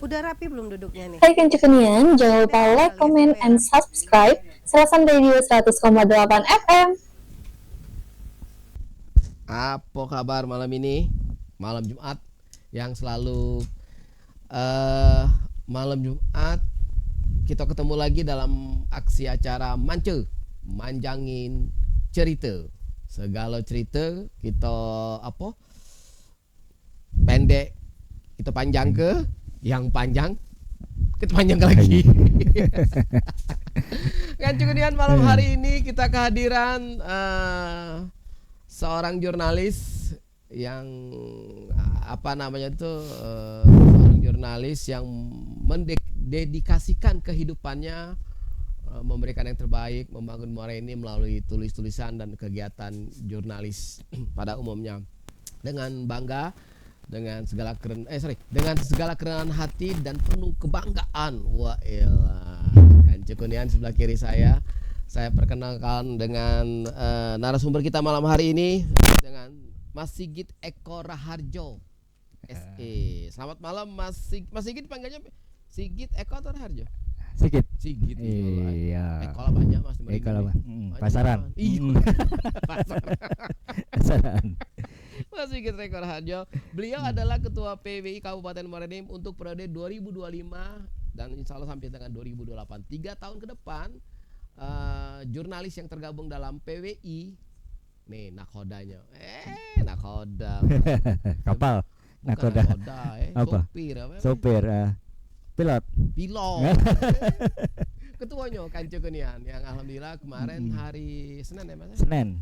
Udah rapi belum duduknya nih? Hai Kencukenian, jangan lupa like, comment, and subscribe Serasan Radio 100,8 FM. Apa kabar malam ini? Malam Jumat yang selalu malam Jumat kita ketemu lagi dalam aksi acara manjangin cerita. Segala cerita kita pendek kita panjang ke yang panjang kita panjang lagi. Kan kemudian malam hari ini kita kehadiran seorang jurnalis yang seorang jurnalis yang mendedikasikan kehidupannya memberikan yang terbaik, membangun muara ini melalui tulis-tulisan dan kegiatan jurnalis pada umumnya dengan bangga, dengan segala kerenan hati dan penuh kebanggaan. Wah elah, kan Cekunian sebelah kiri saya perkenalkan dengan narasumber kita malam hari ini dengan Mas Sigit Eko Raharjo SE. Selamat malam Mas Sigit, panggilnya Sigit Eko atau Raharjo? Sigit. Iya. Eko lah banyak Mas. Eko lah. Pasaran. Pasaran. Mas Sigit Eko Raharjo. Beliau adalah Ketua PWI Kabupaten Muara Enim untuk periode 2025 dan insya Allah sampai dengan 2028. 3 tahun ke depan jurnalis yang tergabung dalam PWI. Nih nakodanya. Nakoda. Kapal. Nakoda. Apa? Sopir. Pilot. Ketuanya Kanco Kunian yang alhamdulillah kemarin hari Senin ya Mas? Senin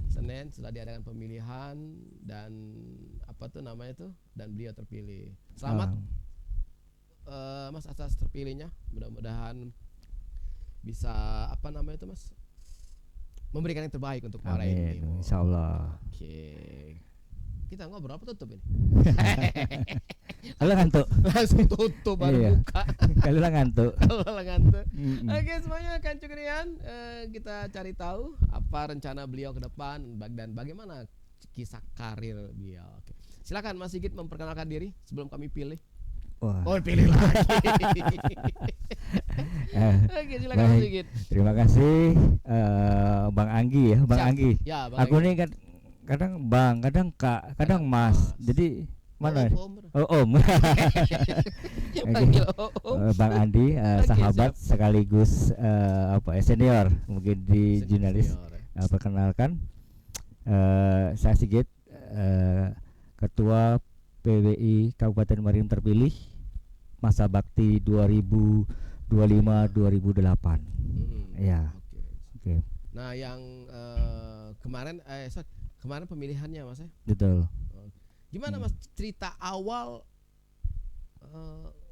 sudah diadakan pemilihan dan dan beliau terpilih. Selamat Mas atas terpilihnya. Mudah-mudahan bisa Mas? Memberikan yang terbaik untuk para ini. Insyaallah. Oke. Kita ngobrol apa tutup ini? Kalau ngantuk. Langsung tutup baru buka. Kalau ngantuk. Oke semuanya kan Cukrian, kita cari tahu apa rencana beliau ke depan dan bagaimana kisah karir beliau. Oke. Silakan Mas Sigit memperkenalkan diri sebelum kami pilih. Wah. Oh pilih lagi. Oke silakan Mas Sigit. Terima kasih Bang Anggi ya, Bang Anggi. Ya, Aku ini kan kadang Bang, kadang Kak, kadang Mas. Jadi mana? Om. Bang Andi, sahabat sekaligus senior mungkin di jurnalis. Perkenalkan, saya Sigit, Ketua PWI Kabupaten Muara Enim terpilih masa bakti 2025-2008. Ya. Oke. Nah, yang kemarin pemilihannya Mas ya? Betul. Gimana Mas cerita awal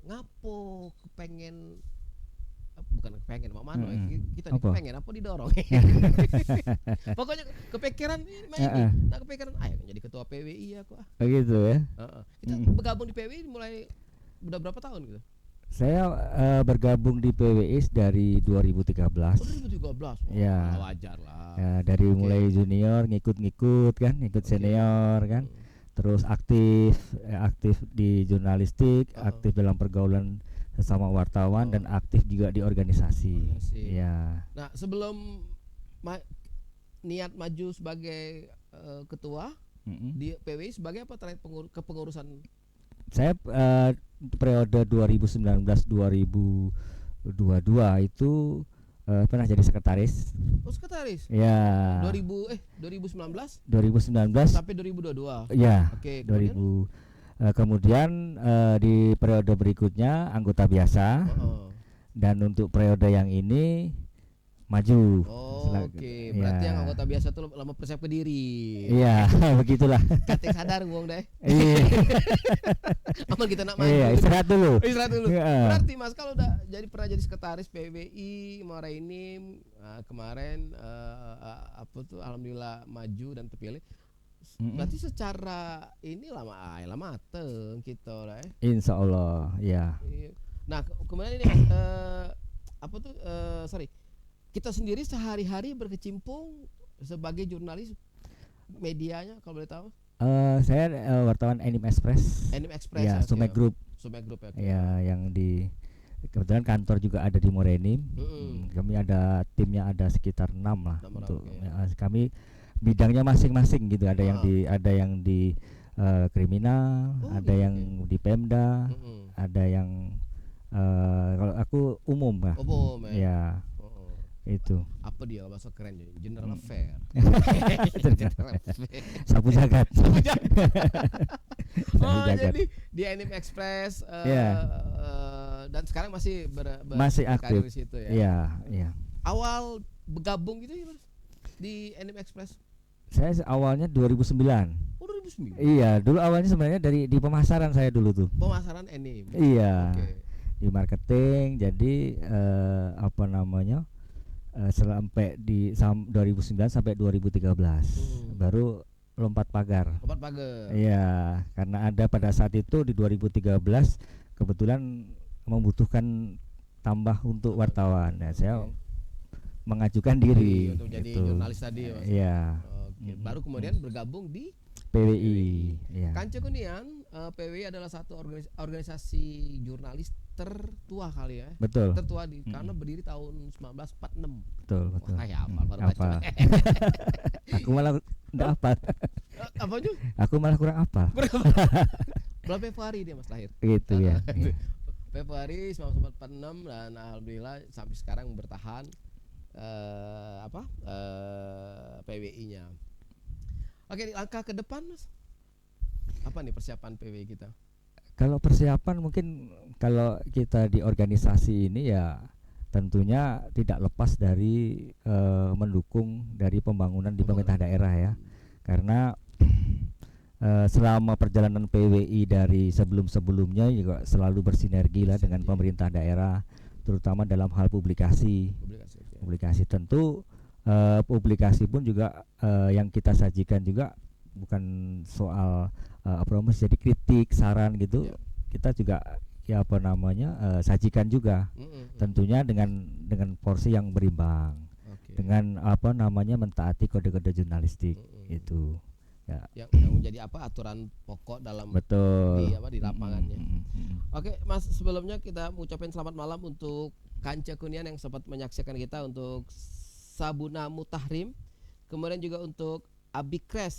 ngapo kepengen mau mana kita kepengen apa didorong. Pokoknya kepikiran jadi ketua PWI aku Begitu ya. Kita bergabung di PWI mulai udah berapa tahun gitu? Saya bergabung di PWI dari 2013. 2013. Ya. Wajar lah. Ya, dari mulai junior ngikut senior kan. Terus aktif di jurnalistik, aktif dalam pergaulan sesama wartawan dan aktif juga di organisasi. Ya. Nah, sebelum niat maju sebagai ketua di PWI sebagai apa terkait kepengurusan? Saya periode 2019-2022 itu pernah jadi sekretaris. Oh, sekretaris? Ya. 2019 sampai 2022. Ya. Oke, kemudian di periode berikutnya anggota biasa. Dan untuk periode yang ini maju. Oke. Berarti yang anggota biasa tuh lama persiap ke diri. Iya, begitulah. Kating sadar wong deh. Iya. Aman kita nak maju. Iya, istirahat dulu. Berarti Mas kalau udah pernah jadi sekretaris PWI Muara Enim, kemarin alhamdulillah maju dan terpilih. Berarti secara ini lama mateng kita lah. Insya Allah, ya. Nah, kemudian ini kita sendiri sehari-hari berkecimpung sebagai jurnalis medianya kalau boleh tahu. Saya wartawan Anime Express. Anime Express Ya, oke. Sumek Group. Sumek Group ya. Oke. Ya, yang di kebetulan kantor juga ada di Morenim. Kami ada timnya ada sekitar 6 lah 6 orang, untuk oke. kami bidangnya masing-masing gitu. Ada yang Ah. di kriminal, Oh, ada gitu, yang di Pemda, Mm-mm. ada yang kalau aku umum lah. Umum ya. Ya, Oh. itu. Apa dia bahasa keren jadi General Affair. General Affair. Sapu jagat. Sapu Oh, jagat. jadi di Anime Express Iya. Dan sekarang masih Masih berkarir aktif. di situ ya. Iya, iya. Awal bergabung gitu ya Mas di Anime Express. Saya awalnya 2009. Oh 2009. Iya, dulu awalnya sebenarnya di pemasaran saya dulu tuh. Pemasaran anime. Iya. Oke. Di marketing, jadi apa namanya? Sampai 2009 sampai 2013. Baru lompat pagar. Lompat pagar. Iya, karena ada pada saat itu di 2013 kebetulan membutuhkan tambah untuk wartawan. Nah, saya mengajukan diri Untuk jadi gitu. jurnalis tadi ya Mas. Iya, Oke. Baru kemudian bergabung di PWI. Iya. Kanca Kunian. PWI adalah satu organisasi jurnalis tertua kali ya. Betul. Tertua karena berdiri tahun 1946. Betul, betul. Wah, ya hafal baru Apa? baca. Aku malah enggak apa. Apa Jul? Aku malah kurang apa. Bulan Februari dia Mas lahir. Gitu ya. Iya. Februari 1946 dan alhamdulillah sampai sekarang bertahan PWI-nya. Oke, langkah ke depan Mas. Apa nih persiapan PWI kita? Kalau persiapan mungkin kalau kita di organisasi ini ya tentunya tidak lepas dari mendukung dari pembangunan di pemerintah daerah ya. Karena selama perjalanan PWI dari sebelum-sebelumnya juga selalu bersinergi lah dengan pemerintah daerah, terutama dalam hal publikasi. Publikasi tentu publikasi pun juga yang kita sajikan juga bukan soal promosi, jadi kritik, saran gitu. Kita juga ya apa namanya sajikan juga. Tentunya dengan porsi yang berimbang. Dengan apa namanya mentaati kode-kode jurnalistik itu. Ya. Yang menjadi apa aturan pokok dalam Betul. di lapangannya. Oke, Mas, sebelumnya kita mengucapkan selamat malam untuk Kanca Kunian yang sempat menyaksikan kita, untuk Sabuna Mutahrim, kemudian juga untuk Abikres.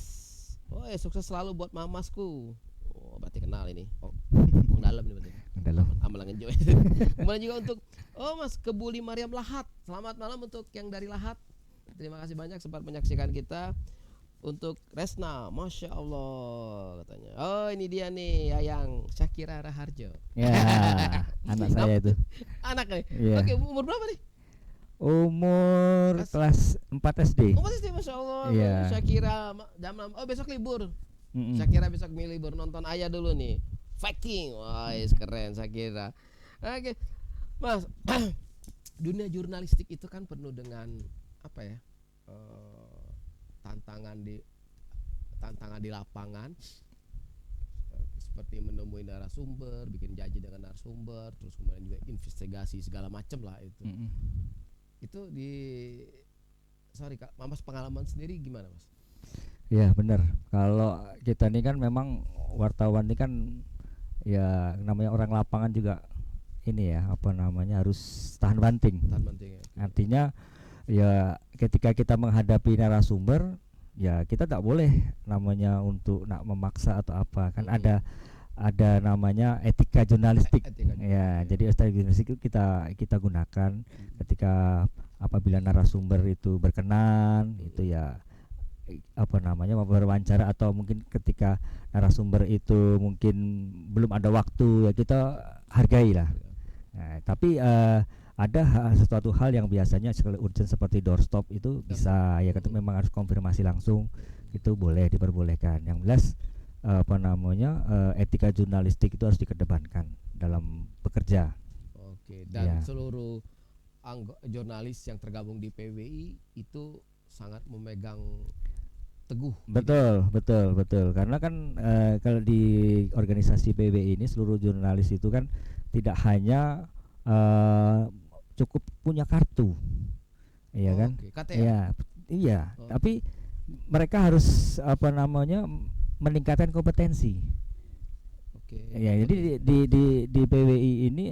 Oh, sukses selalu buat mamasku. Oh, berarti kenal ini. Oh, dalam ini berarti. Dalam. Amalan enjoy. Kemudian juga untuk Mas Kebuli Mariam Lahat. Selamat malam untuk yang dari Lahat. Terima kasih banyak sempat menyaksikan kita. Untuk Resna, Masya Allah katanya. Oh, ini dia nih Yayang Syakira Raharjo. Ya, anak saya itu. Anak nih. Iya. Oke, umur berapa nih? Umur kelas 4 SD. Oh, pasti Masya Allah. Iya. Syakira jam 6. Oh, besok libur. Syakira besok libur, nonton Ayah dulu nih. Fighting. Wah, keren Syakira. Oke. Mas, dunia jurnalistik itu kan penuh dengan apa ya? Tantangan di lapangan, seperti menemui narasumber, bikin janji dengan narasumber, terus kemudian juga investigasi segala macam lah itu. Itu Mas pengalaman sendiri gimana Mas? Ya benar. Kalau kita ini kan memang wartawan ini kan ya namanya orang lapangan juga ini ya apa namanya harus tahan banting. Tahan banting ya. Artinya ya ketika kita menghadapi narasumber ya kita tak boleh namanya untuk nak memaksa atau apa kan ada namanya etika jurnalistik. Ya, jadi etika jurnalistik itu kita gunakan ketika apabila narasumber itu berkenan itu ya apa namanya wawancara, atau mungkin ketika narasumber itu mungkin belum ada waktu ya kita hargai lah. Nah, tapi ada sesuatu hal yang biasanya sekali urgent seperti doorstop itu bisa ya kita memang harus konfirmasi langsung, itu boleh diperbolehkan. Yang jelas apa namanya etika jurnalistik itu harus dikedepankan dalam bekerja. Oke, dan Ya. seluruh jurnalis yang tergabung di PWI itu sangat memegang teguh. Betul. Karena kan kalau di organisasi PWI ini seluruh jurnalis itu kan tidak hanya cukup punya kartu, iya kan? Oke, KTA. Iya, iya. Tapi mereka harus apa namanya meningkatkan kompetensi. Oke. Ya, jadi di PWI ini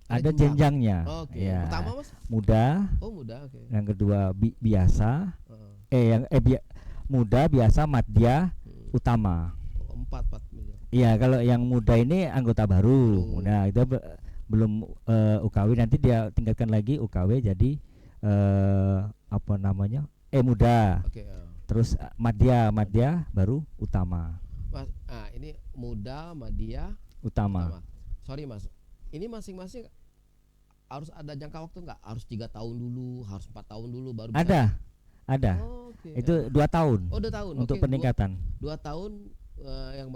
ada jenjangnya. Oke. Ya. Pertama Mas? Muda, Oh, muda, oke. yang kedua biasa, Heeh. muda, biasa, madya, utama. Oh, empat miliar. Iya, kalau yang muda ini anggota baru. Nah, itu belum UKW, nanti dia tingkatkan lagi UKW jadi apa namanya? Muda. Oke. Terus madya baru utama. Mas, ini muda, madya, Utama. Sorry Mas, ini masing-masing harus ada jangka waktu nggak? Harus 3 tahun dulu, harus 4 tahun dulu baru bisa? Ada. Oh, oke. Itu 2 tahun. Oh, 2 tahun. Untuk Oke, peningkatan. 2 tahun yang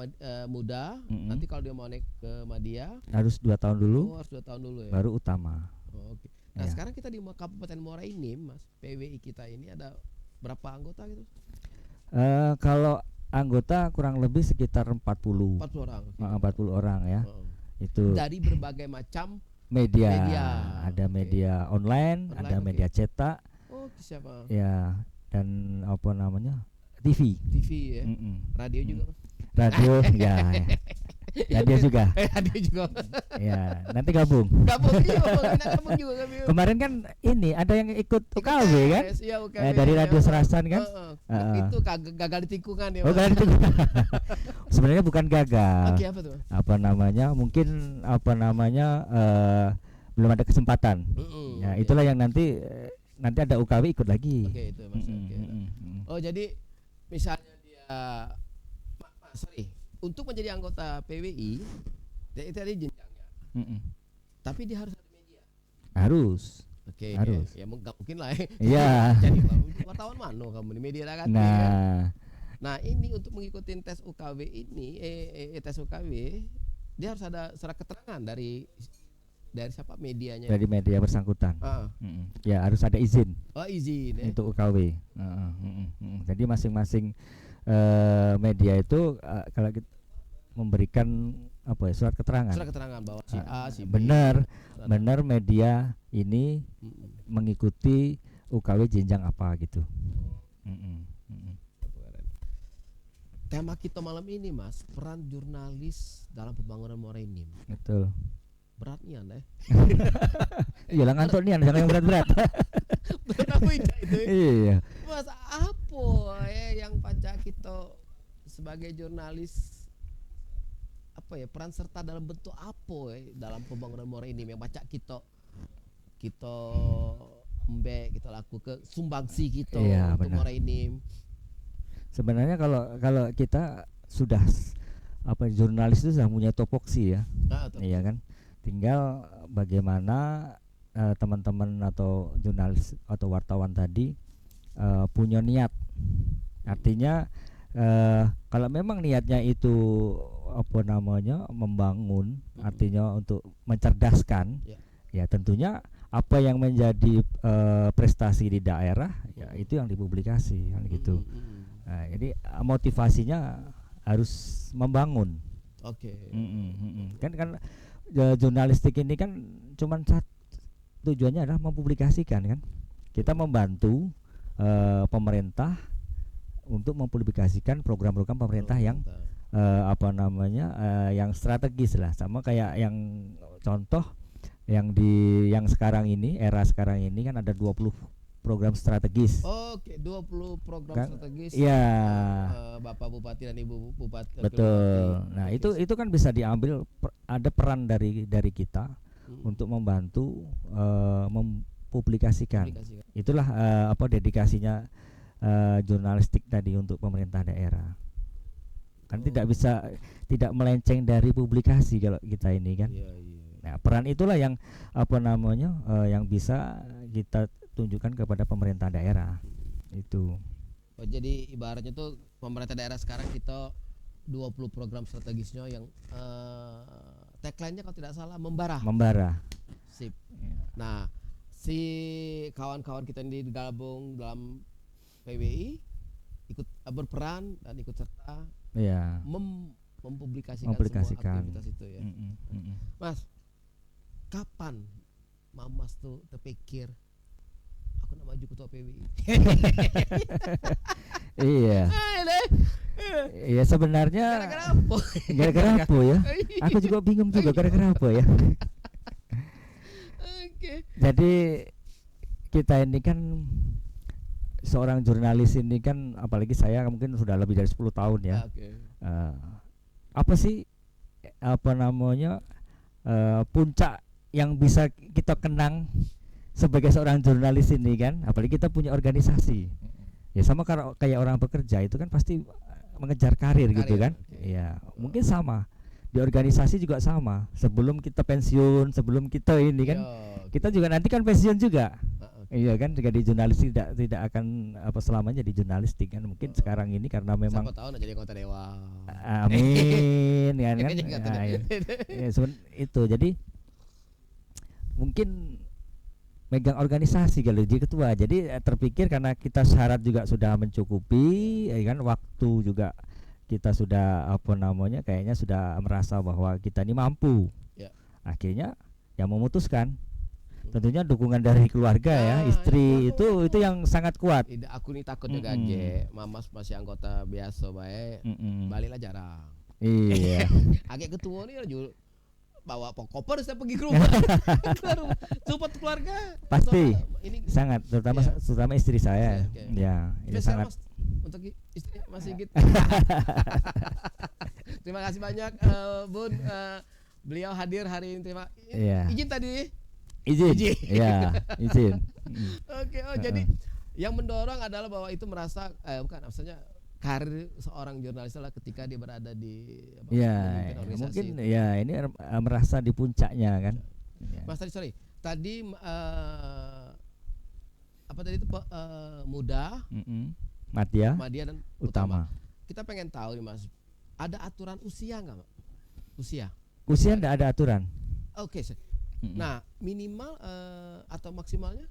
muda. Mm-mm. Nanti kalau dia mau naik ke madya, Harus 2 tahun dulu, harus 2 tahun dulu ya. baru utama. Oh, oke. Nah, Iya. sekarang kita di Kabupaten Muara Enim, Mas, PWI kita ini ada berapa anggota gitu? Kalau anggota kurang lebih sekitar 40. 40 orang. 40 orang ya. Oh. Itu Dari berbagai macam. media. Media. Ada Oke. media online, ada Online, oke. media cetak, Oh, siapa? ya, dan apa namanya? TV. TV ya. Mm-mm. Radio juga, Mas. Radio ya. Radio juga. Radio juga. Ya, nanti gabung. Gabung juga kami. Kemarin kan ini ada yang ikut UKW kan? Iya, UKW. Dari Radio Serasan kan? Itu gagal di tikungan ya. Oh, Mas. kan itu. Sebenarnya bukan gagal. Oke, apa tuh, Mas? Apa namanya? Mungkin apa namanya? Belum ada kesempatan. Ya, Oke. itulah yang nanti ada UKW ikut lagi. Oke, itu Mas. Oke. Oh, jadi misalnya dia sorry, untuk menjadi anggota PWI itu tadi jenjangnya. Tapi dia harus ada media. Harus. Oke. Harus. Ya nggak mungkin lah. Iya. Jadi wartawan mano kamu di media kan? Nah, ini untuk mengikuti tes UKW ini, tes UKW, dia harus ada surat keterangan dari siapa medianya. Dari media bersangkutan. Ya, harus ada izin Oh, izin ya. untuk UKW. Jadi masing-masing media itu kalau kita memberikan apa ya, surat keterangan. Surat keterangan bahwa si A, si B. Benar media ini mengikuti UKW jenjang apa gitu. Tema kita malam ini, Mas, peran jurnalis dalam pembangunan Muara Enim. Betul. Berat nih Anda. Iya lah, ngantuk nih, jangan yang berat-berat. Kenapa itu? Iya. Mas, apa yang pacak kita sebagai jurnalis, apa ya, peran serta dalam bentuk apa dalam pembangunan Muara Enim yang pacak kita kita laku ke sumbangsi kita untuk Muara Enim. Sebenarnya kalau kita sudah jurnalis itu sudah punya topoksi ya. Iya kan? Tinggal bagaimana teman-teman atau jurnalis atau wartawan tadi punya niat. Artinya kalau memang niatnya itu apa namanya membangun, artinya untuk mencerdaskan, ya tentunya apa yang menjadi prestasi di daerah ya itu yang dipublikasi kan gitu. Nah, jadi motivasinya harus membangun. Oke. Kan jurnalistik ini kan cuman tujuannya adalah mempublikasikan kan. Kita membantu pemerintah untuk mempublikasikan program-program pemerintah yang yang strategis lah, sama kayak yang contoh yang sekarang ini, era sekarang ini kan ada 20 program strategis. Oke, 20 program kan, strategis. Iya. Bapak Bupati dan Ibu Bupati. Betul. Nah, itu kan bisa diambil ada peran dari kita untuk membantu mempublikasikan. Itulah dedikasinya jurnalistik tadi untuk pemerintah daerah. Kan tidak melenceng dari publikasi kalau kita ini kan. Nah, peran itulah yang yang bisa kita tunjukkan kepada pemerintah daerah itu. Oh, jadi ibaratnya tuh pemerintah daerah sekarang kita 20 program strategisnya yang tagline-nya kalau tidak salah membara. Sip. Nah, si kawan-kawan kita ini digabung dalam PWI ikut berperan dan ikut serta mempublikasikan semua aktivitas itu ya. Mas, kapan Mamas tuh terpikir aku nak maju ketua PWI? Iya. Iya sebenarnya Gara-gara apa? gara-gara apa ya? Aku juga bingung juga gara-gara apa ya. Oke. Jadi kita ini kan seorang jurnalis ini kan, apalagi saya mungkin sudah lebih dari 10 tahun ya. Oke. Apa sih apa namanya puncak yang bisa kita kenang sebagai seorang jurnalis ini kan, apalagi kita punya organisasi. Ya sama kayak orang bekerja itu kan pasti mengejar karir gitu kan. Ya, mungkin sama. Di organisasi juga sama. Sebelum kita pensiun, sebelum kita ini kan, kita juga nanti kan pensiun juga. Iya kan, jika di jurnalis tidak akan apa selamanya di jurnalistik kan, mungkin sekarang ini karena memang siapa tahu nak jadi anggota dewan. Amin kan. Itu jadi mungkin megang organisasi kalau jadi ketua. Jadi terpikir karena kita syarat juga sudah mencukupi, ya kan, waktu juga kita sudah apa namanya kayaknya sudah merasa bahwa kita ini mampu. Ya. Akhirnya yang memutuskan tentunya dukungan dari keluarga ya, istri itu yang sangat kuat. Tidak, aku nih takut juga Mamas masih anggota biasa baik. Baliklah jarang. Iya. Agak ketua nih Raju bawa koper saya pergi ke rumah. Support keluarga. Pasti. Ini sangat terutama istri saya. Ya, itu sangat. Untuk istri Mas Sigit. Terima kasih banyak Bun, beliau hadir hari ini. Izin tadi. Izin. Ya, izin. Oke, jadi yang mendorong adalah bahwa itu merasa maksudnya karir seorang jurnalis adalah ketika dia berada di mungkin ya ini merasa di puncaknya kan. Mas tadi apa tadi itu muda, Madya dan utama. Kita pengen tahu nih Mas, ada aturan usia nggak, Mak? Usia enggak ada aturan. Oke. Nah, minimal atau maksimalnya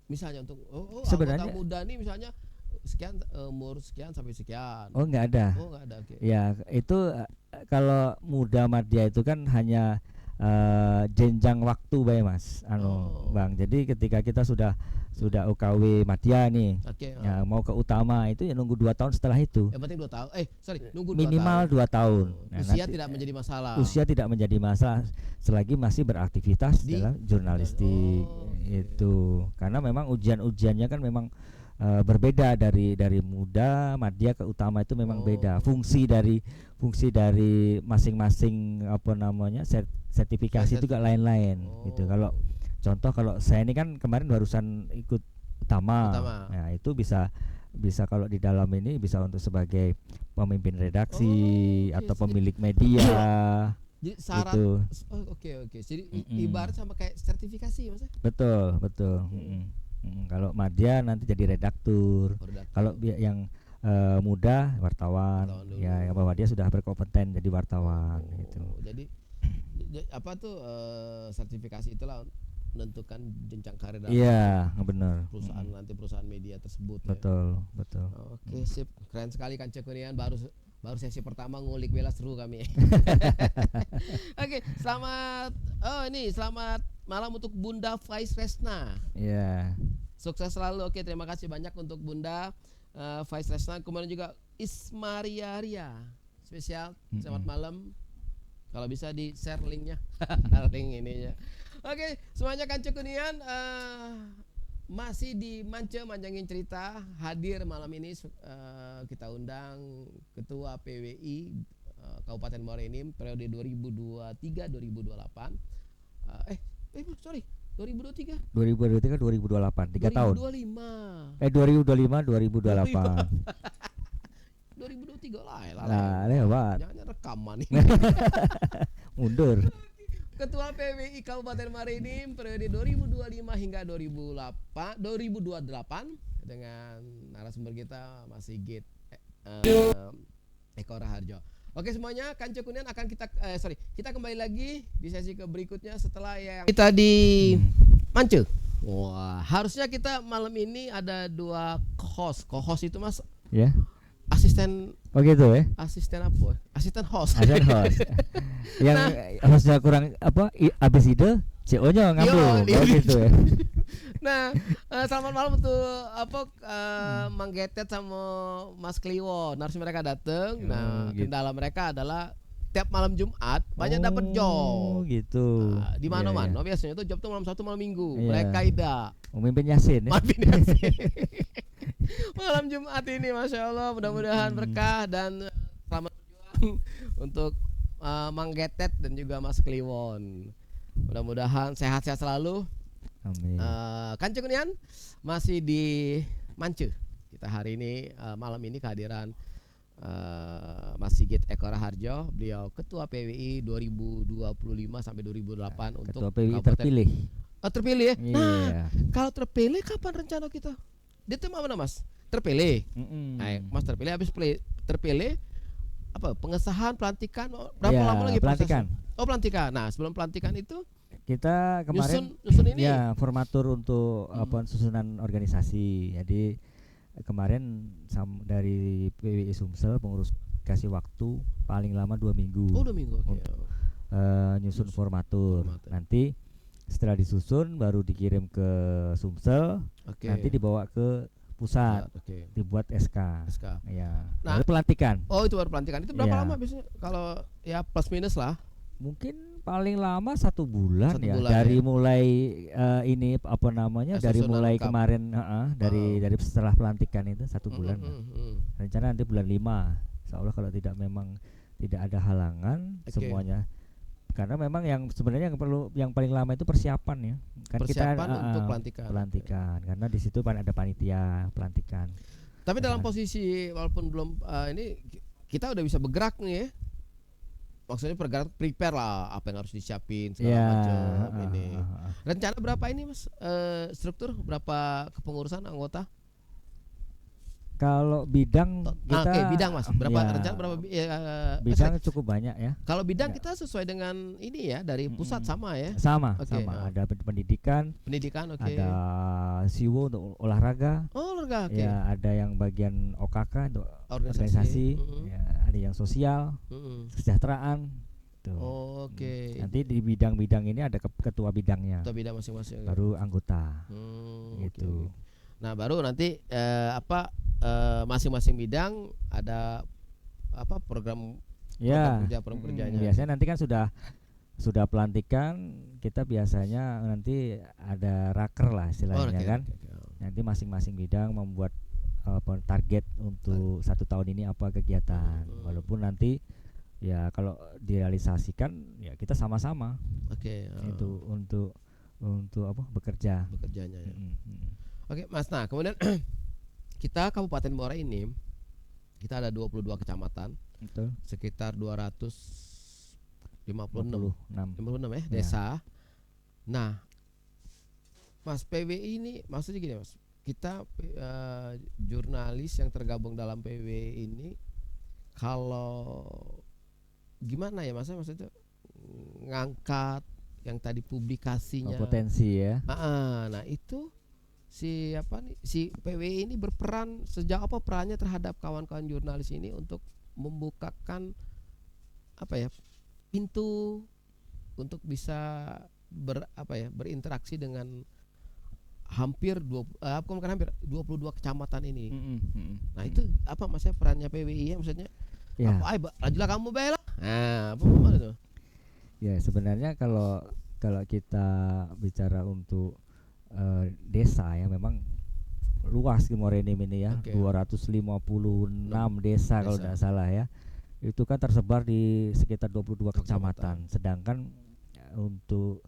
misalnya untuk sebenarnya anggota muda nih misalnya sekian umur sekian sampai sekian. Oh, enggak ada. Okay. Ya, itu kalau muda Madya itu kan hanya jenjang waktu bae Mas. Bang. Jadi ketika kita sudah UKW Madya nih. Ya, mau ke utama itu ya nunggu 2 tahun setelah itu. Yang penting 2 tahun. Nunggu 2 minimal tahun. 2 tahun. Nah, usia tidak menjadi masalah. Usia tidak menjadi masalah selagi masih beraktivitas dalam jurnalistik itu. Karena memang ujiannya kan memang berbeda dari muda Madya ke utama itu memang beda. Fungsi dari masing-masing apa namanya sertifikasi juga lain-lain gitu. Kalau saya ini kan kemarin barusan ikut utama. Nah, itu bisa kalau di dalam ini bisa untuk sebagai pemimpin redaksi atau pemilik media. Jadi syarat gitu. Oke. Jadi ibarat sama kayak sertifikasi Mas. Betul. Kalau Madya nanti jadi redaktur. Kalau yang muda wartawan ya bahwa dia sudah berkompeten jadi wartawan gitu. Jadi apa tuh sertifikasi itulah menentukan jenjang karir dalam benar. perusahaan media tersebut. Betul. Oke, sip. Keren sekali Kanca Kurniawan, baru sesi pertama ngulik bela seru kami. Oke, selamat malam untuk Bunda Faiz Resna. Iya. Sukses selalu. Oke, terima kasih banyak untuk Bunda Faiz Resna. Kemudian juga Ismaria Ria. Spesial. Selamat malam. Kalau bisa di share linknya. Link ininya. Oke, semuanya Kanca Kurniawan masih di Manjangin Cerita hadir malam ini. Kita undang Ketua PWI Kabupaten Muara Enim periode 2023-2028. 2023 2028 3 tahun. 2025 2023 lah. Lewat. Jangan rekaman nih. Mundur. Ketua PWI Kabupaten Muara Enim periode 2025 hingga 2028 dengan narasumber kita Mas Sigit Eko Raharjo. Oke semuanya, Kanca Kurniawan akan kita kembali lagi di sesi berikutnya setelah yang kita di Mance. Wah, harusnya kita malam ini ada 2 co-host. Co-host itu Mas? Ya. Asisten. Oh gitu ya. Asisten apa? Asisten host. Yang hostnya kurang apa? Abis ide CO-nya ngambil. Oh gitu ya. Nah, selamat malam untuk Mang Getet sama Mas Kliwon. Harus mereka datang. Nah, gitu. kendala mereka adalah tiap malam Jumat banyak dapat Oh, job. gitu. Nah, di Iya, mana-mana. iya. Biasanya itu job tuh malam Sabtu, malam Minggu. Iya. Mereka tidak. Memimpin Yasin ya. Maafin ya sih. Malam Jumat ini, masya Allah, mudah-mudahan berkah dan selamat berjuang untuk Mang Getet dan juga Mas Kliwon. Mudah-mudahan sehat-sehat selalu. Amin. Kanjeng Nian masih di Mance. Kita hari ini malam ini kehadiran Mas Sigit Eko Raharjo, beliau Ketua PWI 2025 sampai 2008 untuk Ketua PWI Kabupaten- terpilih. Oh, terpilih ya. Nah, Iya. kalau terpilih kapan rencana kita? Dia tuh mana Mas? Terpilih. Mm-mm. Mas terpilih, habis terpilih apa? Pengesahan, pelantikan, berapa Iya, lama lagi pelantikan. prosesnya? Oh, pelantikan. Nah, sebelum pelantikan itu Kita kemarin nyusun ini. ya formatur untuk susunan organisasi. Jadi kemarin dari PWI Sumsel pengurus kasih waktu paling lama 2 minggu Oh, 2 minggu. Oke. nyusun formatur. formatur. Nanti setelah disusun baru dikirim ke Sumsel, Oke. nanti dibawa ke pusat, Oke. dibuat SK. SK. Ya. Nah, Lalu pelantikan. Oh, itu baru pelantikan. Itu berapa Iya. lama biasanya? Kalau ya plus minus lah. Mungkin paling lama 1 bulan 1 ya, bulan dari ya. mulai ini apa namanya, dari Susunan mulai lengkap. kemarin dari setelah pelantikan itu 1 bulan lah. Rencana nanti bulan 5, insya Allah kalau memang tidak ada halangan. Oke. Semuanya, karena memang yang sebenarnya yang paling lama itu persiapan ya, kan Persiapan kita untuk pelantikan. pelantikan, karena di situ kan ada panitia pelantikan. Tapi dalam Nah. posisi walaupun belum ini kita udah bisa bergerak nih ya. Maksudnya prepare lah apa yang harus disiapin segala Ya, macam ini. Rencana berapa ini Mas? Struktur berapa kepengurusan anggota? Kalau bidang kita Oke, bidang Mas. Berapa ya, rencana berapa bidang cukup banyak ya. kalau bidang Ya. kita sesuai dengan ini ya dari pusat sama ya. Sama, Oke, sama. Ada pendidikan, Pendidikan oke. ada siwo untuk olahraga, Oh, olahraga oke. ya ada yang bagian OKK untuk Organisasi. organisasi, Mm-mm. ya, ada yang sosial, Mm-mm. kesejahteraan. Tuh. Oke. Nanti di bidang-bidang ini ada ketua bidangnya, Atau bidang masing-masing. baru anggota. Oke, Gitu. oke. Nah, baru nanti masing-masing bidang ada program Ya, program kerjanya. biasanya nanti kan sudah pelantikan, kita biasanya nanti ada raker lah istilahnya oke, kan. oke, oke. Nanti masing-masing bidang membuat target untuk 1 tahun ini apa kegiatan. Walaupun nanti ya kalau direalisasikan ya kita sama-sama Oke, itu untuk apa bekerja. bekerjanya ya. Mm. Oke, Mas. Nah, kemudian kita Kabupaten Muara ini kita ada 22 kecamatan, Betul. sekitar 256 56. ya Ya. desa. Nah, Mas PWI ini maksudnya gini Mas, kita jurnalis yang tergabung dalam PWI ini kalau gimana ya Mas, maksudnya ngangkat yang tadi publikasinya. Potensi ya. Nah itu si PWI ini berperan sejak apa perannya terhadap kawan-kawan jurnalis ini untuk membukakan pintu untuk bisa berinteraksi dengan hampir 22 kecamatan ini. Nah itu apa maksudnya perannya PWI ya, maksudnya Ya. ajulah kamu bela. Nah apa itu? Ya sebenarnya kalau kita bicara untuk desa ya, memang luas di Morenim ini ya. Oke. 256 desa kalau tidak salah ya. Itu kan tersebar di sekitar 22 kecamatan. Sedangkan untuk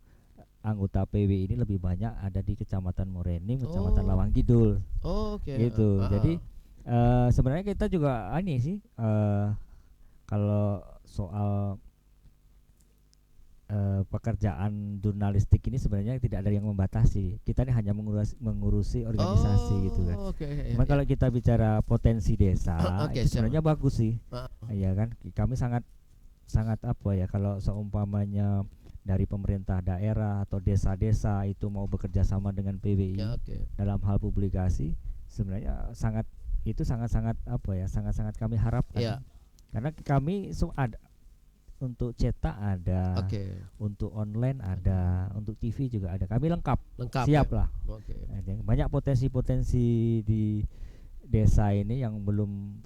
anggota PW ini lebih banyak ada di Kecamatan Morenim, Kecamatan Lawang Kidul. Oke. Gitu. Jadi sebenarnya kita juga ini sih kalau soal pekerjaan jurnalistik ini sebenarnya tidak ada yang membatasi. Kita ini hanya mengurusi organisasi gitu kan. Oke. Cuma kalau kita bicara potensi desa, Oke, itu sebenarnya bagus sih. Ah. Iya kan? Kami sangat apa ya, kalau seumpamanya dari pemerintah daerah atau desa-desa itu mau bekerja sama dengan PWI Ya, oke. dalam hal publikasi, sebenarnya sangat apa ya, sangat kami harapkan. Iya. Karena kami untuk cetak ada, Oke. untuk online ada, untuk TV juga ada. Kami lengkap, siap Ya? lah. Oke. Banyak potensi-potensi di desa ini yang belum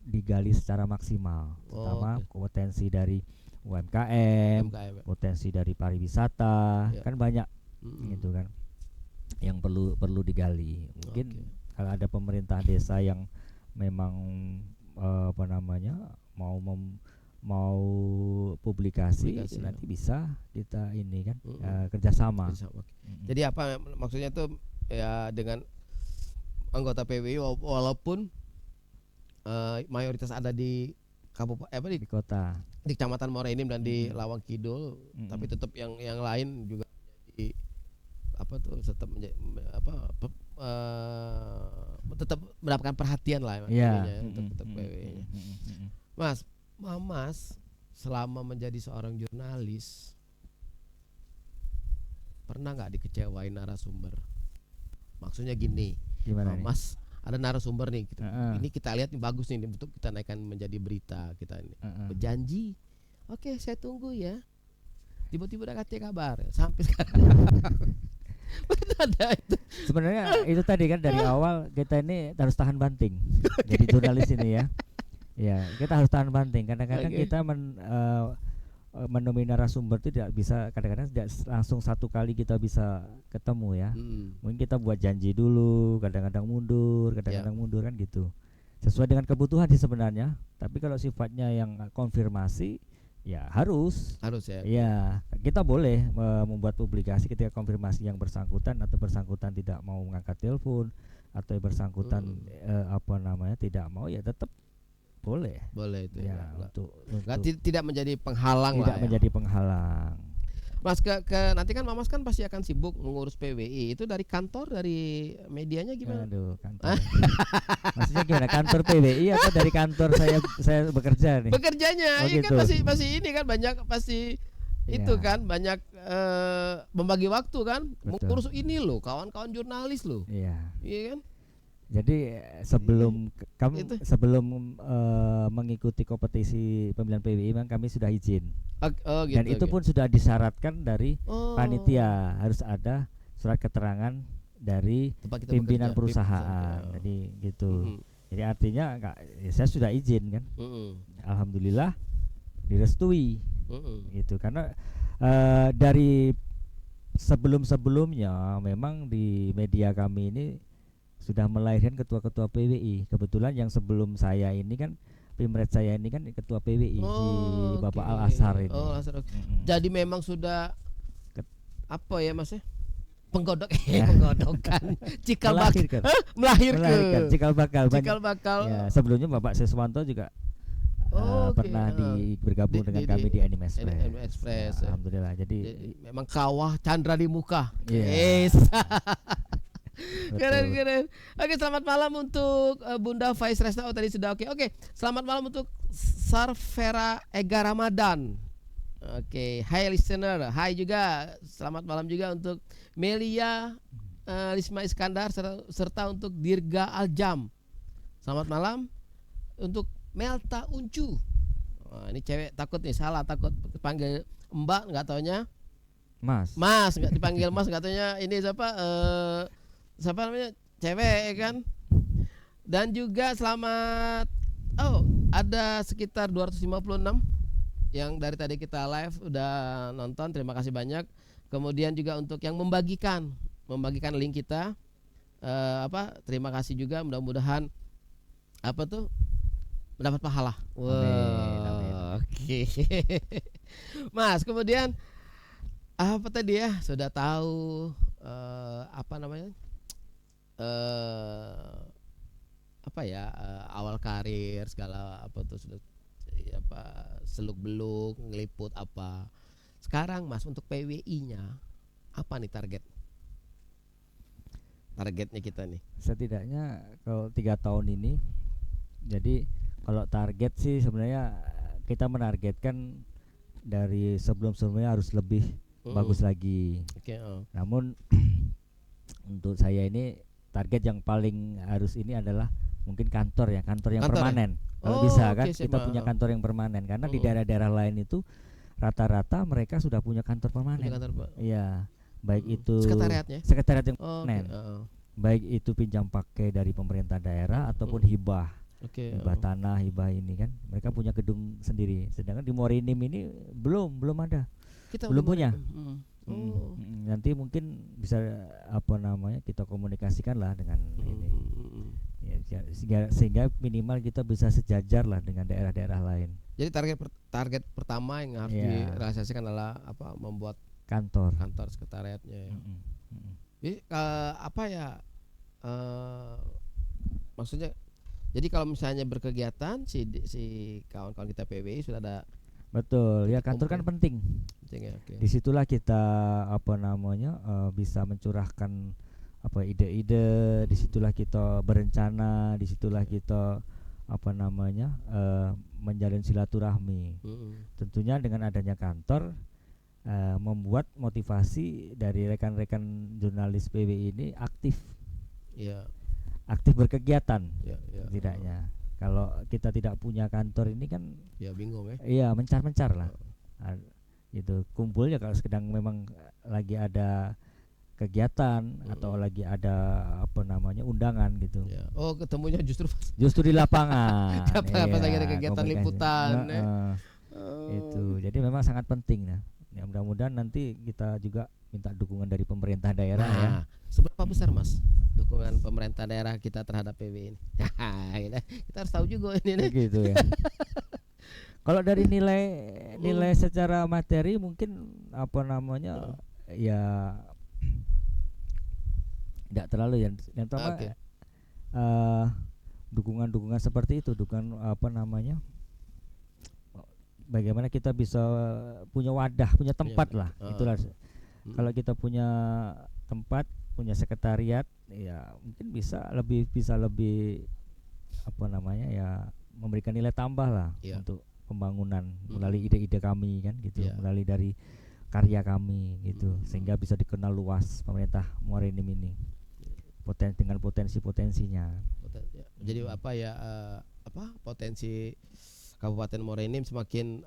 digali secara maksimal, terutama potensi dari UMKM, UMKM, ya. potensi dari pariwisata, Ya. kan banyak Mm-mm. gitu kan, yang perlu digali. Mungkin kalau ada pemerintah desa yang memang apa namanya mau publikasi, nanti bisa kita ini kan kerjasama. Jadi apa maksudnya tuh ya, dengan anggota PWI walaupun mayoritas ada di kabupaten di kota, di Kecamatan Muara Enim dan di Lawang Kidul, tapi tetap yang lain juga di apa tuh tetap tetap mendapatkan perhatian lah untuk PWI-nya. Mas selama menjadi seorang jurnalis pernah nggak dikecewain narasumber? Maksudnya gini, Mas ada narasumber nih, ini kita lihat nih bagus nih untuk kita naikkan menjadi berita kita ini. Berjanji, oke saya tunggu ya. Tiba-tiba udah kasih kabar sampai sekarang. Ada itu. Sebenarnya itu tadi kan dari awal kita ini harus tahan banting. Jadi jurnalis ini ya. Ya, kita harus tahan banting. Kadang-kadang kita menemui narasumber itu tidak bisa, kadang-kadang tidak langsung satu kali kita bisa ketemu ya. Mungkin kita buat janji dulu, kadang-kadang mundur kan gitu. Sesuai dengan kebutuhan sih sebenarnya. Tapi kalau sifatnya yang konfirmasi, ya harus ya. Ya, kita boleh membuat publikasi ketika konfirmasi yang bersangkutan atau bersangkutan tidak mau mengangkat telepon atau yang bersangkutan tidak mau, ya tetap boleh itu ya, untuk tidak menjadi penghalang, tidak menjadi penghalang. Mas nanti kan Mas kan pasti akan sibuk mengurus PWI. Itu dari kantor, dari medianya gimana? Aduh, kantor. Maksudnya gimana? Kantor PWI atau dari kantor saya bekerja nih? Bekerjanya, gitu. Kan pasti ini kan banyak pasti itu kan banyak membagi waktu kan. Mengurus ini loh, kawan-kawan jurnalis loh. Iya kan? Jadi sebelum mengikuti kompetisi pemilihan PWI memang kami sudah izin. Gitu, dan itu pun sudah disyaratkan dari panitia, harus ada surat keterangan dari pimpinan perusahaan. Jadi gitu. Jadi artinya saya sudah izin kan. Alhamdulillah direstui. Gitu, karena dari sebelum-sebelumnya memang di media kami ini sudah melahirkan ketua-ketua PWI. Kebetulan yang sebelum saya ini kan, pimret saya ini kan ketua PWI, si Bapak Al Azhar ini. Jadi memang sudah apa ya Mas ya? Penggodokan. Melahirkan. Cikal bakal. Ya, sebelumnya Bapak Seswanto juga pernah bergabung dengan kami di Anime Express. Ya, alhamdulillah. Jadi memang kawah Chandra di muka. Yes. Keren. Oke, selamat malam untuk Bunda Faiz Resna. Tadi sudah oke. Selamat malam untuk Sarvera Ega Ramadan. Oke, hai listener. Hai juga. Selamat malam juga untuk Melia Lisma Iskandar serta untuk Dirga Aljam. Selamat malam untuk Melta Uncu. Ini cewek takut nih, salah, takut dipanggil Mbak nggak taunya Mas nggak dipanggil Mas, nggak taunya ini siapa namanya, cewek kan. Dan juga selamat ada sekitar 256 yang dari tadi kita live udah nonton, terima kasih banyak. Kemudian juga untuk yang membagikan link kita terima kasih juga, mudah-mudahan mendapat pahala. Wow. Oke. Mas, kemudian apa tadi ya, sudah tahu awal karir segala sudah seluk beluk ngeliput apa. Sekarang Mas, untuk PWI-nya apa nih targetnya kita nih? Setidaknya kalau 3 tahun ini, jadi kalau target sih sebenarnya kita menargetkan dari sebelumnya harus lebih bagus lagi. Namun untuk saya ini target yang paling harus ini adalah mungkin kantor yang Kantor ya? permanen. Kalau Oh, bisa oke, kan sip, kita punya heeh. kantor yang permanen, karena di Mm. daerah-daerah lain itu rata-rata mereka sudah punya kantor Punya permanen. kantor, Pak. Iya, baik itu Sekretariatnya? sekretariat yang Oh, oke, permanen, heeh. baik itu pinjam pakai dari pemerintah daerah ataupun hibah. Oke, Hibah heeh. tanah, hibah ini kan, mereka punya gedung sendiri. Sedangkan di Morinim ini belum ada, Kita belum di punya. Morenim. Oh. Nanti mungkin bisa apa namanya kita komunikasikan lah dengan ini. Sehingga minimal kita bisa sejajar lah dengan daerah-daerah lain. Jadi target pertama yang harus Iya. direalisasikan adalah apa? Membuat Kantor. kantor sekretariatnya ya. Jadi apa ya? Maksudnya jadi kalau misalnya berkegiatan si kawan-kawan kita PWI sudah ada Betul, ya titik kantor kan kumpul. penting. Penting ya, oke. Disitulah kita apa namanya bisa mencurahkan apa ide-ide. Disitulah kita berencana. Disitulah kita apa namanya menjalin silaturahmi. Tentunya dengan adanya kantor membuat motivasi dari rekan-rekan jurnalis PWI ini aktif Iya, berkegiatan iya, iya. setidaknya. Kalau kita tidak punya kantor ini kan Ya bingung ya. iya mencar-mencar lah. Itu kumpul ya kalau sedang memang lagi ada kegiatan atau lagi ada apa namanya undangan gitu. Ya. Oh, ketemunya justru pas Justru di lapangan. pas lagi ada Iya, kegiatan komunikasi. liputan ya. Oh. Itu. Jadi memang sangat penting ya. Ya mudah-mudahan nanti kita juga minta dukungan dari pemerintah daerah ya. Nah, seberapa besar Mas dukungan pemerintah daerah kita terhadap PWI ini? Kita harus tahu juga ini nih. Gitu ya. Kalau dari nilai secara materi mungkin apa namanya ya tidak terlalu ya. Yang pertama Oke. dukungan-dukungan seperti itu, dukungan apa namanya? Bagaimana kita bisa punya wadah, punya tempat lah. Itulah kalau kita punya tempat, punya sekretariat, ya mungkin bisa lebih apa namanya ya memberikan nilai tambah lah untuk pembangunan melalui ide-ide kami kan gitu, melalui dari karya kami gitu, sehingga bisa dikenal luas pemerintah Morenim ini dengan potensinya. Jadi apa ya potensi Kabupaten Morenim semakin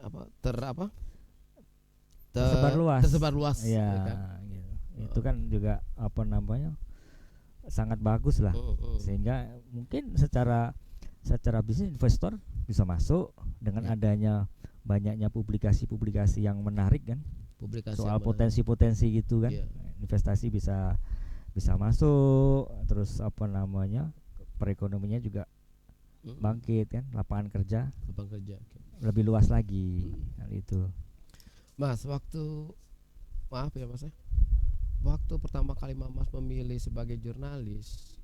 tersebar luas ya, ya kan? gitu. Itu kan juga apa namanya sangat bagus lah, sehingga mungkin secara bisnis investor bisa masuk dengan adanya banyaknya publikasi yang menarik kan, soal potensi-potensi gitu kan, investasi bisa masuk, terus apa namanya perekonomiannya juga bangkit kan, lapangan kerja okay. lebih luas lagi hal itu. Mas, maaf ya Mas ya, waktu pertama kali Mas memilih sebagai jurnalis,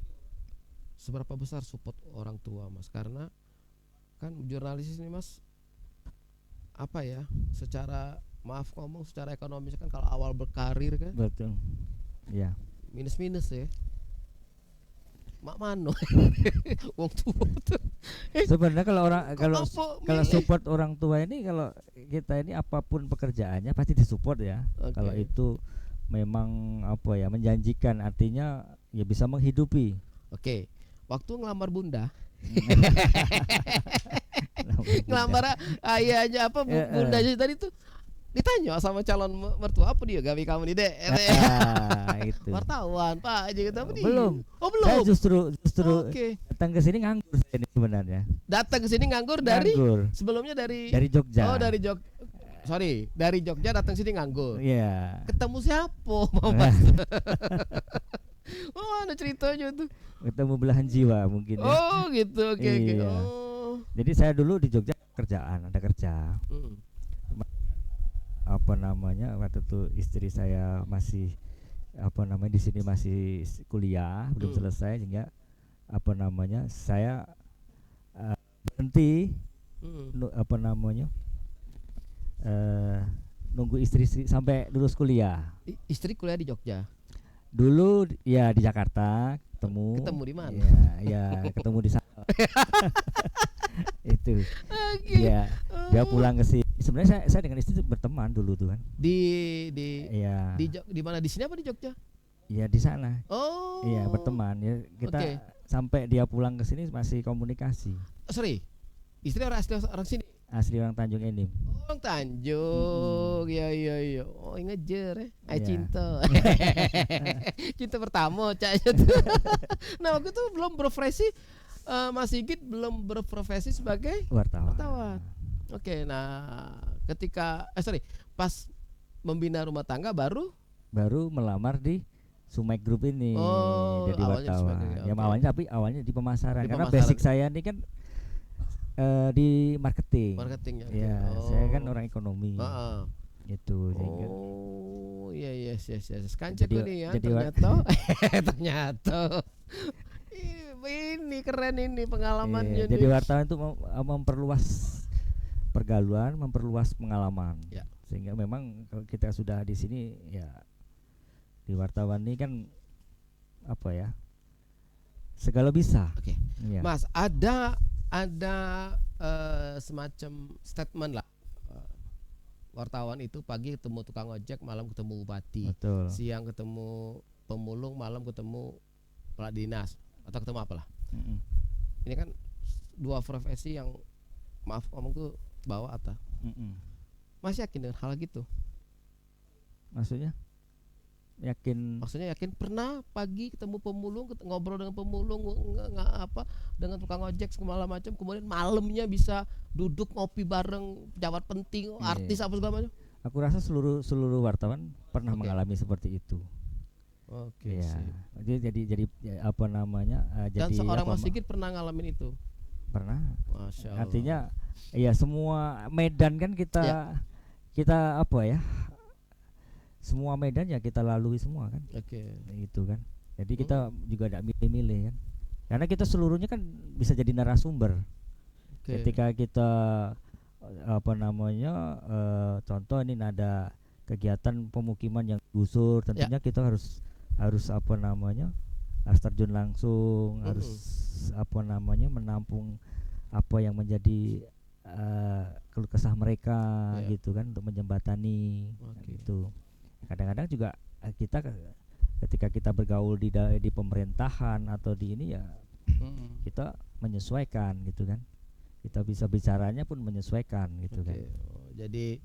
seberapa besar support orang tua Mas? Karena kan jurnalis ini Mas apa ya, secara ekonomis kan kalau awal berkarir kan Betul ya, minus ya. Mak mano wong tua tuh. Sebenarnya kalau support orang tua ini, kalau kita ini apapun pekerjaannya pasti disupport ya. Kalau itu memang apa ya menjanjikan, artinya ya bisa menghidupi. Oke. Waktu ngelamar bunda ngelamar ayahnya apa bundanya tadi tuh ditanya sama calon mertua, apa dia gawe kamu nih dek? Itu. Wartawan Pak aja gitu, apa dia? Belum. Oh belum. Saya justru Okay. datang ke sini nganggur saya ini sebenarnya. Datang ke sini nganggur dari sebelumnya dari Jogja. Oh dari dari Jogja datang sini nganggur. Iya. Ketemu siapa Mama? Oh ada ceritanya tuh. Ketemu belahan jiwa mungkin ya. Oh gitu, oke. Iya. Oh. Jadi saya dulu di Jogja ada kerja. Apa namanya, waktu itu istri saya masih apa namanya di sini masih kuliah, belum selesai, sehingga apa namanya saya berhenti apa namanya nunggu istri sampai lulus kuliah. Istri kuliah di Jogja. Dulu ya di Jakarta, ketemu di mana? Ya ketemu di sana. Itu dia pulang ke sini. Sebenarnya saya dengan istri berteman dulu tuh kan. Di mana, di sini apa di Jogja? Ya di sana. Oh. Iya berteman ya, kita sampai dia pulang ke sini masih komunikasi. Sorry, istri orang asli orang sini. Asli orang Tanjung Enim. Orang Tanjung, iya. Oh ngejer, Iya. cinta, cinta pertama cak. Nah waktu itu belum berprofesi, Mas Sigit belum berprofesi sebagai Wartawan. wartawan. Oke, nah ketika pas membina rumah tangga baru Baru melamar di Sumek Group ini Oh, jadi awalnya di wartawan. Sumek, Ya oke. awalnya di pemasaran Di karena pemasaran. basic saya ini kan di marketing. marketingnya. Ya, saya kan orang ekonomi. Heeh. Itu sehingga Oh, iya yes. Kancek Jadi- ini ya jadi ternyata. ternyata. Ini keren ini pengalamannya iya, jadi nih. wartawan itu memperluas pergaulan, memperluas pengalaman. Ya. Sehingga memang kalau kita sudah di sini ya di wartawan ini kan apa ya? Segala bisa. Oke. Iya. Mas, ada semacam statement lah. Wartawan itu pagi ketemu tukang ojek, malam ketemu bupati. Betul. Siang ketemu pemulung, malam ketemu kepala dinas atau ketemu apalah. Mm-mm. Ini kan dua profesi yang maaf ngomong tuh bawa atas. Mm-mm. Mas yakin dengan hal gitu? Maksudnya yakin Maksudnya yakin pernah pagi ketemu pemulung, ngobrol dengan pemulung, dengan tukang ojek segala macam, kemudian malamnya bisa duduk ngopi bareng pejabat penting, Iya. artis apa segala macam. aku rasa seluruh wartawan pernah Oke. mengalami seperti itu. Oke. Ya. sip. Jadi ya, apa namanya? Dan Jadi seorang apa, Mas Sigit pernah ngalamin itu. pernah. Masya Allah. Artinya ya semua medan kan kita apa ya? Semua medan ya kita lalui semua kan. Oke. Itu kan. Jadi kita juga tidak milih-milih kan. Karena kita seluruhnya kan bisa jadi narasumber. Oke. Ketika kita apa namanya contoh ini ada kegiatan pemukiman yang gusur, tentunya kita harus apa namanya harus terjun langsung, harus apa namanya menampung apa yang menjadi keluh kesah mereka gitu kan untuk menjembatani gitu. Kadang-kadang juga kita ketika kita bergaul di pemerintahan atau di ini ya kita menyesuaikan gitu kan. Kita bisa bicaranya pun menyesuaikan gitu kan. Oh, jadi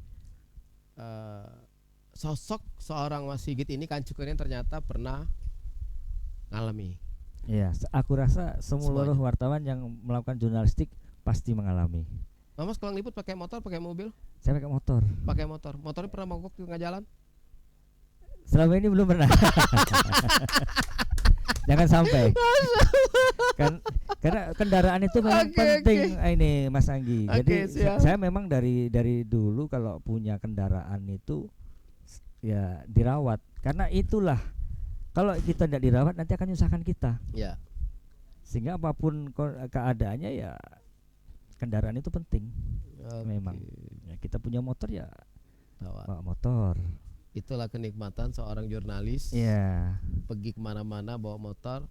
sosok seorang Mas Sigit ini Kancukurnya ternyata pernah ngalami. Iya, aku rasa seluruh wartawan yang melakukan jurnalistik pasti mengalami. Mas kalau ngeliput pakai motor, pakai mobil? Saya pakai motor. Pakai motor. Motornya pernah mogok di tengah jalan? Selama ini belum pernah. Jangan sampai. Karena kendaraan itu memang penting ini Mas Anggi. Jadi saya memang dari dulu kalau punya kendaraan itu ya dirawat. Karena itulah kalau kita tidak dirawat nanti akan menyusahkan kita. Ya. Sehingga apapun keadaannya ya kendaraan itu penting. Memang. Ya, kita punya motor ya bawa motor. Itulah kenikmatan seorang jurnalis. Iya. Pergi kemana-mana bawa motor.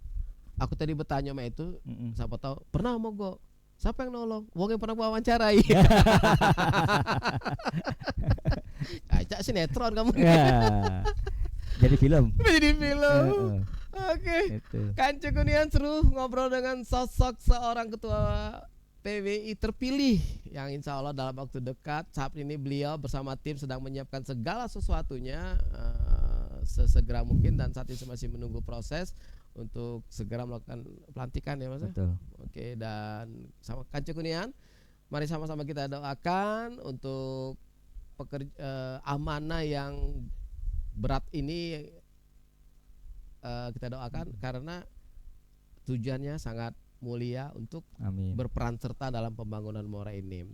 Aku tadi bertanya sama itu, siapa tahu pernah mogok. Siapa yang nolong? Wong yang pernah wawancarai. Acak sinetron kamu. Ya. Jadi film. Jadi film. Oke. Kancukunian seru ngobrol dengan sosok seorang ketua PWI terpilih yang insya Allah dalam waktu dekat saat ini beliau bersama tim sedang menyiapkan segala sesuatunya sesegera mungkin dan saat ini masih menunggu proses untuk segera melakukan pelantikan ya Mas. Betul. Oke, dan sama Kancukunian mari sama-sama kita doakan untuk amanah yang berat ini kita doakan karena tujuannya sangat mulia untuk berperan serta dalam pembangunan Muara Enim.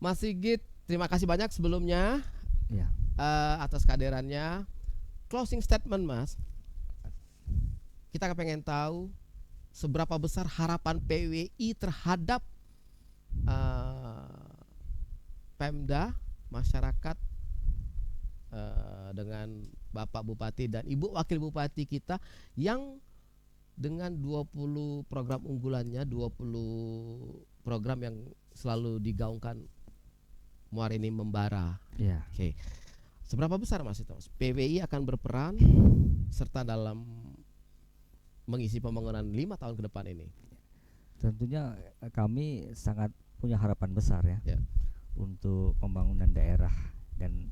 Mas Sigit, terima kasih banyak sebelumnya atas kehadirannya. Closing statement Mas, kita pengen tahu seberapa besar harapan PWI terhadap Pemda, masyarakat dengan Bapak Bupati dan Ibu Wakil Bupati kita yang dengan 20 program unggulannya, 20 program yang selalu digaungkan Muara Enim membara. Iya. Oke. Seberapa besar Mas itu? PWI akan berperan serta dalam mengisi pembangunan 5 tahun ke depan ini? Tentunya kami sangat punya harapan besar ya, Ya. untuk pembangunan daerah, dan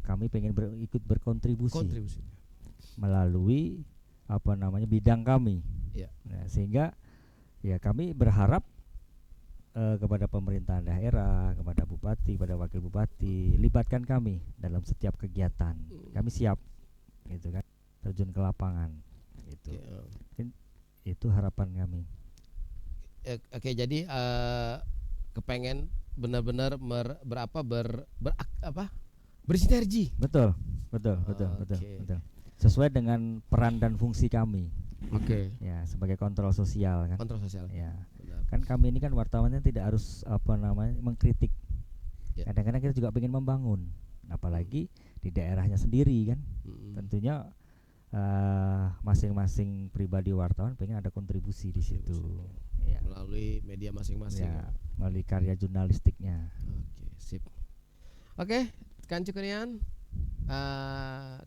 kami pengen ikut berkontribusi Kontribusinya. melalui bidang kami. Ya. Nah, sehingga ya kami berharap kepada pemerintahan daerah, kepada bupati, kepada wakil bupati, libatkan kami dalam setiap kegiatan. Kami siap, gitu kan, terjun ke lapangan, gitu. Ya. Itu harapan kami. Oke, jadi kepengen benar-benar bersinergi. Betul, betul. Sesuai dengan peran dan fungsi kami. Oke. Ya, sebagai kontrol sosial kan. Kontrol sosial. Ya. Benar. Kan kami ini kan wartawannya tidak harus mengkritik. Ya. Kadang-kadang kita juga ingin membangun, apalagi di daerahnya sendiri kan. Tentunya masing-masing pribadi wartawan pengen ada kontribusi di situ. Ya. Melalui media masing-masing. Ya, melalui karya jurnalistiknya. Oke, sip. Oke, Kancu Kurniawan,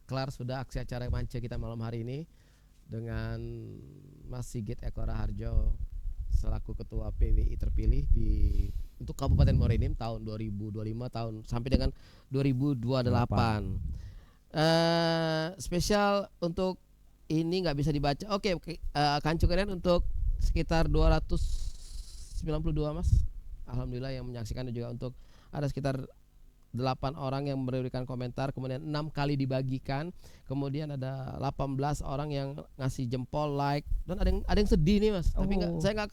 kelar sudah aksi acara Mance kita malam hari ini dengan Mas Sigit Eko Raharjo selaku ketua PWI terpilih untuk Kabupaten Muara Enim tahun 2025 sampai dengan 2028. Spesial untuk ini nggak bisa dibaca. Oke, Kancu Kurniawan untuk sekitar 292 Mas. Alhamdulillah yang menyaksikan, dan juga untuk ada sekitar 8 orang yang memberikan komentar, kemudian 6 kali dibagikan, kemudian ada 18 orang yang ngasih jempol, like, dan ada yang sedih nih Mas. Tapi saya nggak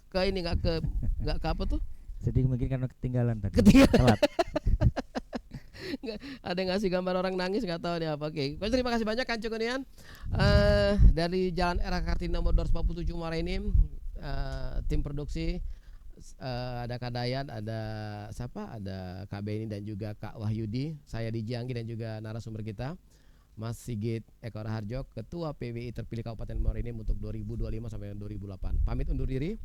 ke apa tuh? Sedih mungkin karena ketinggalan tadi. Ketinggalan. Ada yang ngasih gambar orang nangis, nggak tahu nih apa. Oke, terima kasih banyak Kancu Kurniawan dari Jalan Era Kartini nomor 247 Muara Enim, tim produksi. Ada Kak Dayan, ada siapa? Ada Kak Beni dan juga Kak Wahyudi. Saya Diji Anggi dan juga narasumber kita Mas Sigit Eko Raharjo, Ketua PWI terpilih Kabupaten Muara Enim untuk 2025 sampai 2008. Pamit undur diri.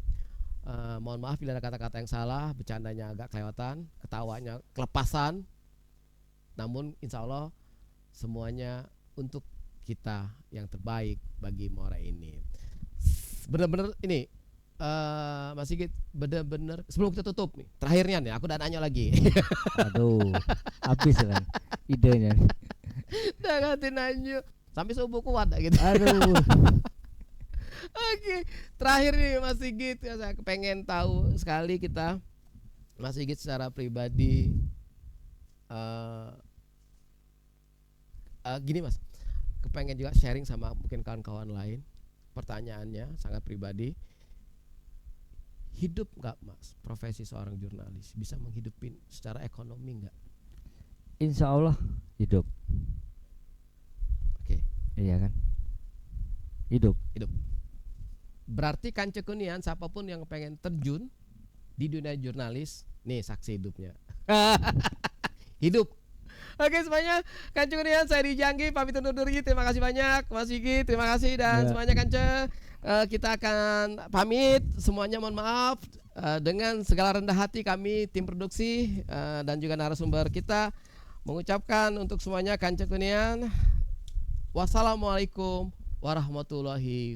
Mohon maaf bila ada kata-kata yang salah, bercandanya agak kelewatan, ketawanya kelepasan. Namun insya Allah semuanya untuk kita yang terbaik bagi Muara Enim. Benar-benar ini Mas Sigit, bener-bener sebelum kita tutup nih, terakhirnya nih aku udah nanya lagi. Aduh, habis kan idenya. Udah ganti nanya sampai subuh kuat gitu. Aduh. Oke, terakhir nih Mas Sigit, saya pengen tahu sekali kita Mas Sigit secara pribadi, gini Mas, kepengen juga sharing sama mungkin kawan-kawan lain. Pertanyaannya sangat pribadi. Hidup nggak Mas profesi seorang jurnalis, bisa menghidupin secara ekonomi nggak? Insya Allah hidup. Oke. Iya kan, hidup. Berarti Kancu Kurniawan, siapapun yang pengen terjun di dunia jurnalis, nih saksi hidupnya. Hidup. Oke semuanya, Kancu Kurniawan, saya Diji Anggi, pamit undur diri. Terima kasih banyak Mas Sigit, terima kasih, dan semuanya Kancu. Kita akan pamit semuanya, mohon maaf. Dengan segala rendah hati kami tim produksi dan juga narasumber kita mengucapkan untuk semuanya Kancu Kurniawan, wassalamualaikum warahmatullahi